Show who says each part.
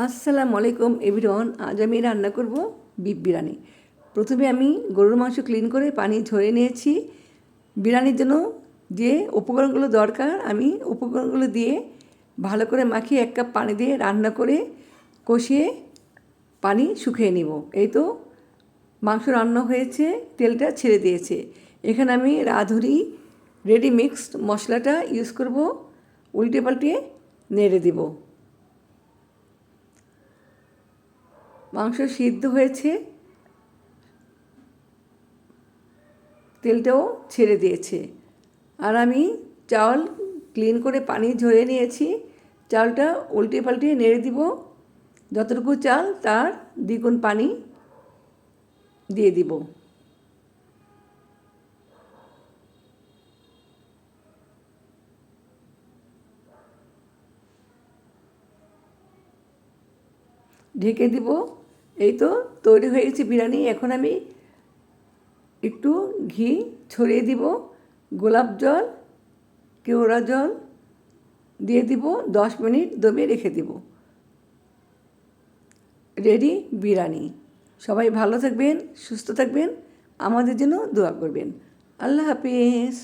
Speaker 1: আসসালামু আলাইকুম এভরিওয়ান। আজ আমি রান্না করব বিফ বিরিয়ানি। প্রথমে আমি গরুর মাংস ক্লিন করে পানি ঝরে নিয়েছি। বিরিয়ানির জন্য যে উপকরণগুলো দরকার আমি উপকরণগুলো দিয়ে ভালো করে মাখিয়ে 1 কাপ পানি দিয়ে রান্না করে কষিয়ে পানি শুকিয়ে নিব। এই তো মাংস রান্না হয়েছে, তেলটা ছেড়ে দিয়েছে। এখানে আমি রাঁধুনি রেডি মিক্সড মশলাটা ইউজ করব, উল্টে পাল্টে নেড়ে দিব। মাংস সিদ্ধ হয়েছে, তেলটাও ছেড়ে দিয়েছে। আর আমি চাল ক্লিন করে পানি ঝরিয়ে নিয়েছি। চালটা উল্টে পাল্টে নেড়ে দিব। যতটুকু চাল তার দ্বিগুণ পানি দিয়ে দিব। ঢেকে দিব। এই তো তৈরি হয়ে গেছে বিরিয়ানি। এখন আমি একটু ঘি ছড়িয়ে দিব, গোলাপ জল, কেওড়া জল দিয়ে দিব, 10 মিনিট দমে রেখে দিব। রেডি বিরিয়ানি। সবাই ভালো থাকবেন, সুস্থ থাকবেন, আমাদের জন্য দোয়া করবেন। আল্লাহ হাফিজ।